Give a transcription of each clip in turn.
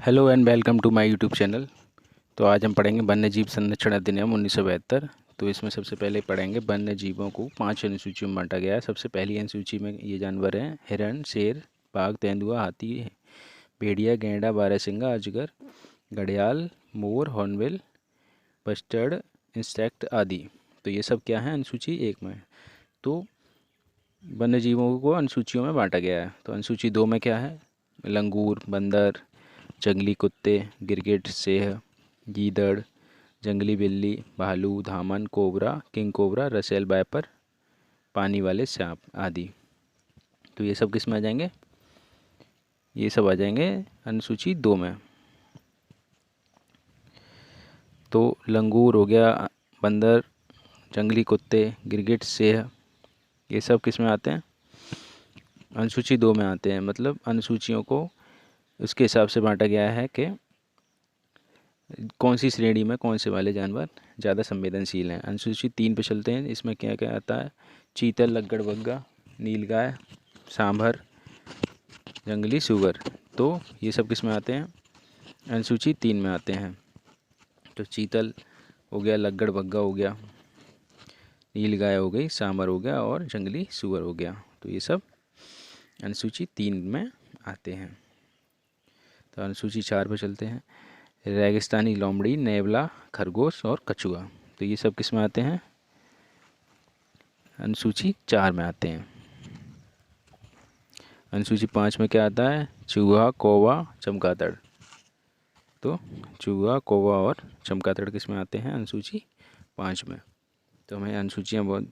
Hello and welcome to my YouTube channel. तो आज हम पढ़ेंगे वन्य जीव संरक्षण अधिनियम 1972। तो इसमें सबसे पहले पढ़ेंगे वन्य जीवों को 5 अनुसूचियों में बांटा गया है। सबसे पहली अनुसूची में ये जानवर हैं: हिरण, शेर, बाघ, तेंदुआ, हाथी, भेड़िया, गैंडा, बारहसिंगा, अजगर, घड़ियाल, मोर, हॉर्नबिल, बस्टर्ड, इंसेक्ट आदि। तो ये सब क्या है अनुसूची 1 में। तो वन्य जीवों को अनुसूचियों में बांटा गया है। तो अनुसूची 2 में क्या है: लंगूर, बंदर, जंगली कुत्ते, गिरगिट, सेह, गीदड़, जंगली बिल्ली, भालू, धामन, cobra, king cobra, Russell viper, पानी वाले सांप आदि। तो ये सब किस में आ जाएंगे? ये सब आ जाएंगे अनुसूची 2 में। तो लंगूर हो गया, बंदर, जंगली कुत्ते, गिरगिट, सेह, ये सब किस में आते हैं? अनुसूची 2 में आते हैं। मतलब अनुसूचियों को उसके हिसाब से बांटा गया है कि कौन सी श्रेणी में कौन से वाले जानवर ज़्यादा संवेदनशील हैं। अनुसूची 3 पे चलते हैं। इसमें क्या क्या आता है: चीतल, लग्गड़बग्गा, नीलगाय, सांभर, जंगली सूअर। तो ये सब किस में आते हैं? अनुसूची 3 में आते हैं। तो चीतल हो गया, लग्गड़बग्गा हो गया, नीलगाय हो गई, सांभर हो गया और जंगली सूअर हो गया। तो ये सब अनुसूची 3 में आते हैं। तो अनुसूची 4 पे चलते हैं। रेगिस्तानी लोमड़ी, नेवला, खरगोश और कछुआ। तो ये सब किस में आते हैं? अनुसूची 4 में आते हैं। अनुसूची 5 में क्या आता है? चूहा, कौवा, चमगादड़। तो चूहा, कौवा और चमगादड़ किस में आते हैं? अनुसूची 5 में। तो हमें अनुसूचियाँ बहुत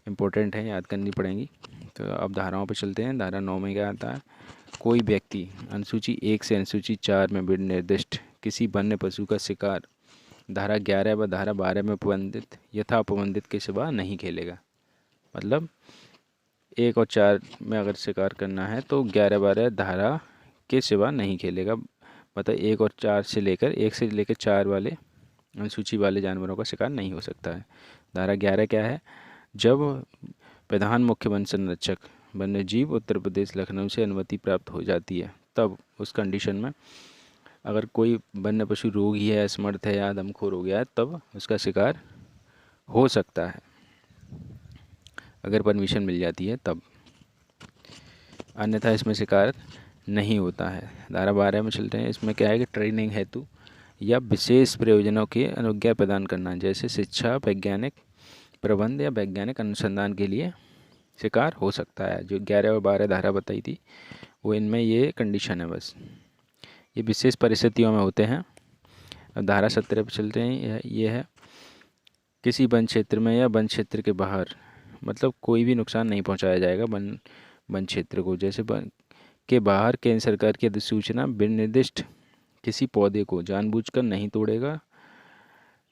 इम्पोर्टेंट हैं, याद करनी पड़ेंगी। तो अब धाराओं पर चलते हैं। धारा 9 में क्या आता है? कोई व्यक्ति अनुसूची 1 से अनुसूची 4 में निर्दिष्ट किसी वन्य पशु का शिकार धारा 11 व धारा 12 में उपबंधित यथा उपबंधित के सिवा नहीं खेलेगा। मतलब 1 और 4 में अगर शिकार करना है तो 11-12 धारा के सिवा नहीं खेलेगा। मतलब 1 और 4 से लेकर 1 से लेकर 4 वाले अनुसूची वाले जानवरों का शिकार नहीं हो सकता है। धारा 11 क्या है? जब प्रधान मुख्य वन संरक्षक वन्य जीव उत्तर प्रदेश लखनऊ से अनुमति प्राप्त हो जाती है, तब उस कंडीशन में अगर कोई वन्य पशु रोगी है, असमर्थ है या दमखोर हो गया है, तब उसका शिकार हो सकता है, अगर परमिशन मिल जाती है तब। अन्यथा इसमें शिकार नहीं होता है। धारा 12 में चलते हैं। इसमें क्या है कि ट्रेनिंग हेतु या विशेष प्रयोजनों की अनुज्ञा प्रदान करना, जैसे शिक्षा, वैज्ञानिक प्रबंध या वैज्ञानिक अनुसंधान के लिए शिकार हो सकता है। जो 11 और 12 धारा बताई थी वो इनमें ये कंडीशन है बस। ये विशेष परिस्थितियों में होते हैं। अब धारा 17 पर चलते हैं। ये है किसी वन क्षेत्र में या वन क्षेत्र के बाहर, मतलब कोई भी नुकसान नहीं पहुंचाया जाएगा वन क्षेत्र को। जैसे वन के बाहर केंद्र सरकार की अधिसूचना विनिर्दिष्ट किसी पौधे को जानबूझकर नहीं तोड़ेगा,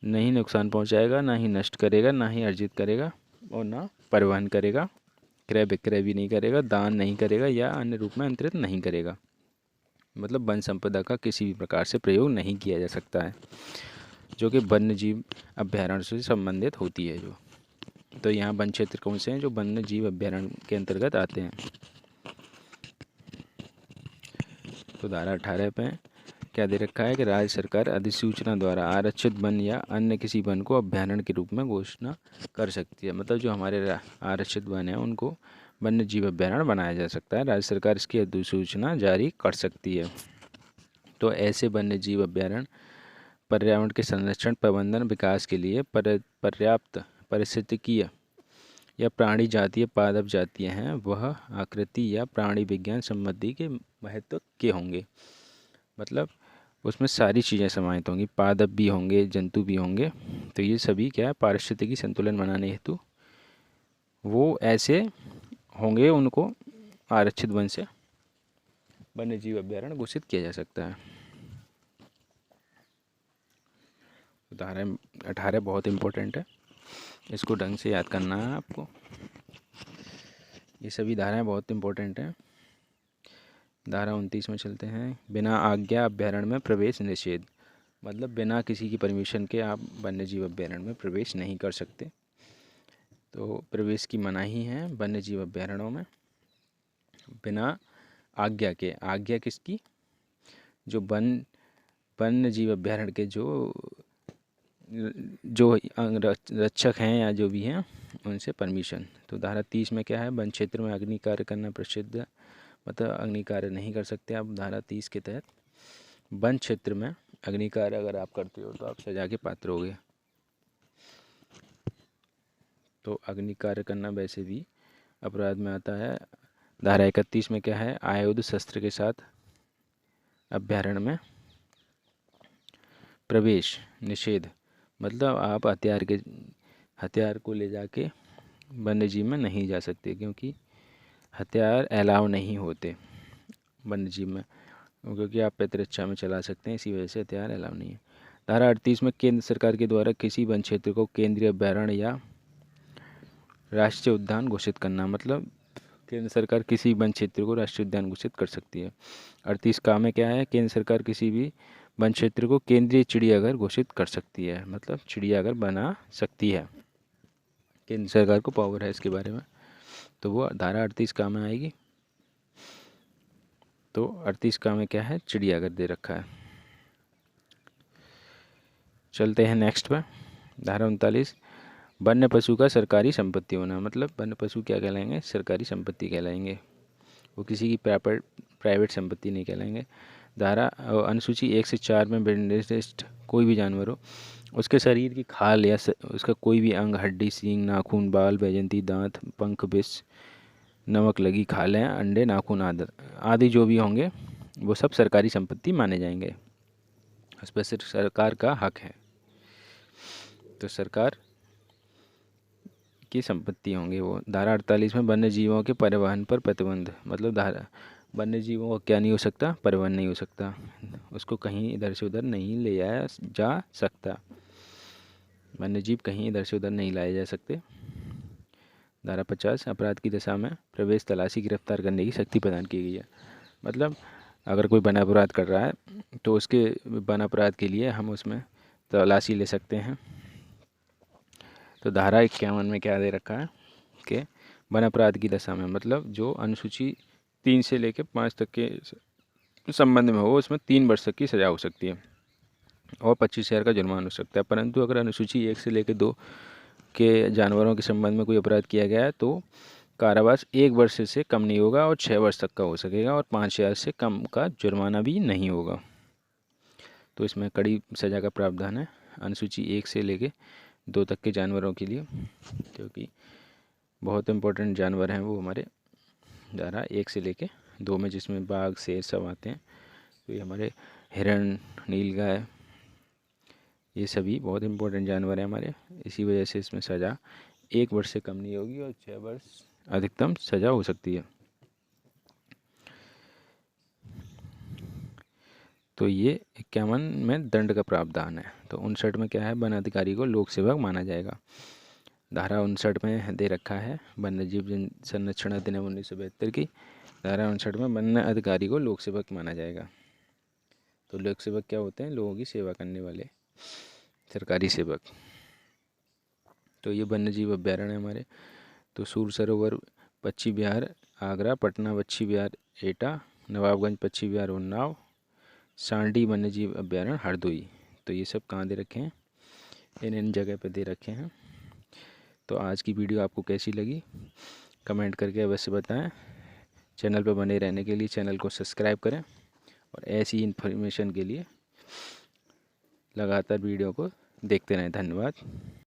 नहीं नुकसान पहुंचाएगा, ना ही नष्ट करेगा, ना ही अर्जित करेगा और ना परिवहन करेगा, क्रय विक्रय भी नहीं करेगा, दान नहीं करेगा या अन्य रूप में अंतरित नहीं करेगा। मतलब वन संपदा का किसी भी प्रकार से प्रयोग नहीं किया जा सकता है, जो कि वन्य जीव अभयारण्य से संबंधित होती है। जो तो यहाँ वन क्षेत्र कौन से हैं जो वन्य जीव अभयारण्य के अंतर्गत आते हैं? तो धारा 18 पे क्या दे रखा है कि राज्य सरकार अधिसूचना द्वारा आरक्षित वन या अन्य किसी वन को अभयारण्य के रूप में घोषणा कर सकती है। मतलब जो हमारे आरक्षित वन है उनको वन्य जीव अभयारण्य बनाया जा सकता है। राज्य सरकार इसकी अधिसूचना जारी कर सकती है। तो ऐसे वन्य जीव अभयारण्य पर्यावरण के संरक्षण, प्रबंधन, विकास के लिए पर्याप्त पारिस्थितिकीय या प्राणी जातीय पादप जातीय हैं, वह आकृति या प्राणी विज्ञान संबंधी के महत्व के होंगे। मतलब उसमें सारी चीज़ें समाहित होंगी, पादप भी होंगे, जंतु भी होंगे। तो ये सभी क्या है, पारिस्थितिकी संतुलन बनाने हेतु वो ऐसे होंगे, उनको आरक्षित वन से वन्य जीव अभयारण्य घोषित किया जा सकता है। धारा 18 बहुत इम्पोर्टेंट है, इसको ढंग से याद करना है आपको। ये सभी धाराएं बहुत इम्पोर्टेंट हैं। धारा 29 में चलते हैं। बिना आज्ञा अभयारण्य में प्रवेश निषेध। मतलब बिना किसी की परमिशन के आप वन्य जीव अभयारण्य में प्रवेश नहीं कर सकते। तो प्रवेश की मनाही है वन्य जीव अभयारण्यों में बिना आज्ञा के। आज्ञा किसकी? जो वन वन्य जीव अभ्यारण्य के जो रक्षक हैं या जो भी हैं उनसे परमिशन। तो धारा 30 में क्या है, वन क्षेत्र में अग्नि कार्य करना प्रसिद्ध है, मतलब अग्नि कार्य नहीं कर सकते आप धारा 30 के तहत। वन क्षेत्र में अग्नि कार्य अगर आप करते हो तो आप सजा के पात्र होगे। तो अग्नि कार्य करना वैसे भी अपराध में आता है। धारा 31 में क्या है, आयुध शस्त्र के साथ अभ्यारण्य में प्रवेश निषेध, मतलब आप हथियार को ले जाके वन्य जीव में नहीं जा सकते, क्योंकि हथियार अलाउ नहीं होते वन्य जीव में, क्योंकि आप प्रतिरक्षा में चला सकते हैं, इसी वजह से हथियार अलाउ नहीं है। धारा 38 में केंद्र सरकार के द्वारा किसी वन क्षेत्र को केंद्रीय अभ्यारण्य या राष्ट्रीय उद्यान घोषित करना, मतलब केंद्र सरकार किसी वन क्षेत्र को राष्ट्रीय उद्यान घोषित कर सकती है। 38 का में क्या है, केंद्र सरकार किसी भी वन क्षेत्र को केंद्रीय चिड़ियाघर घोषित कर सकती है, मतलब चिड़ियाघर बना सकती है। केंद्र सरकार को पावर है इसके बारे में, तो वो धारा 38 का में आएगी। तो 38 का में क्या है, चिड़ियाघर दे रखा है। चलते हैं नेक्स्ट पे। धारा 39 वन्य पशु का सरकारी संपत्ति होना, मतलब वन्य पशु क्या कहलाएंगे, सरकारी संपत्ति कहलाएंगे, वो किसी की प्राइवेट संपत्ति नहीं कहलाएंगे। धारा अनुसूची 1 से 4 में निर्दिष्ट कोई भी जानवर हो, उसके शरीर की खाल या उसका कोई भी अंग, हड्डी, सींग, नाखून, बाल, बैजंती, दांत, पंख, विष, नमक लगी खालें, अंडे, नाखून आदि जो भी होंगे वो सब सरकारी संपत्ति माने जाएंगे, उस पर सिर्फ सरकार का हक है। तो सरकार की संपत्ति होंगे वो। धारा 48 में वन्य जीवों के परिवहन पर प्रतिबंध, मतलब धारा वन्य जीवों को क्या नहीं हो सकता, परिवहन नहीं हो सकता, उसको कहीं इधर से उधर नहीं ले जाया जा सकता, वन्य जीव कहीं इधर से उधर नहीं लाए जा सकते। धारा 50 अपराध की दशा में प्रवेश, तलाशी, गिरफ्तार करने की शक्ति प्रदान की गई है, मतलब अगर कोई वन अपराध कर रहा है तो उसके वन अपराध के लिए हम उसमें तलाशी ले सकते हैं। तो धारा 51 में क्या दे रखा है कि वन अपराध की दशा में, मतलब जो अनुसूची 3 से लेकर 5 तक के संबंध में हो, उसमें 3 वर्ष तक की सज़ा हो सकती है और 25,000 का जुर्माना हो सकता है। परंतु अगर अनुसूची 1 से लेकर 2 के जानवरों के संबंध में कोई अपराध किया गया है तो कारावास 1 वर्ष से कम नहीं होगा और 6 वर्ष तक का हो सकेगा और 5,000 से कम का जुर्माना भी नहीं होगा। तो इसमें कड़ी सज़ा का प्रावधान है अनुसूची 1 से लेके 2 तक के जानवरों के लिए, क्योंकि बहुत इम्पोर्टेंट जानवर हैं वो हमारे धारा 1 से लेके 2 में, जिसमें बाघ, शेर सब आते हैं। तो ये हमारे हिरण, नीलगाय, ये सभी बहुत इम्पोर्टेंट जानवर हैं हमारे, इसी वजह से इसमें सज़ा 1 वर्ष से कम नहीं होगी और 6 वर्ष अधिकतम सज़ा हो सकती है। तो ये 51 में दंड का प्रावधान है। तो 59 में क्या है, वन अधिकारी को लोक सेवक माना जाएगा। धारा 59 में दे रखा है वन्य जीव संरक्षण अधिनियम 1972 की धारा 59 में वन्य अधिकारी को लोक सेवक माना जाएगा। तो लोक सेवक क्या होते हैं, लोगों की सेवा करने वाले सरकारी सेवक। तो ये वन्य जीव अभ्यारण्य हमारे, तो सूर सरोवर पक्षी विहार आगरा, पटना पक्षी विहार एटा, नवाबगंज पक्षी विहार उन्नाव, सांडी वन्य जीव अभ्यारण्य हरदोई। तो ये सब कहाँ दे रखे हैं, इन जगह पे दे रखे हैं। तो आज की वीडियो आपको कैसी लगी कमेंट करके अवश्य बताएं। चैनल पर बने रहने के लिए चैनल को सब्सक्राइब करें और ऐसी इन्फॉर्मेशन के लिए लगातार वीडियो को देखते रहें। धन्यवाद।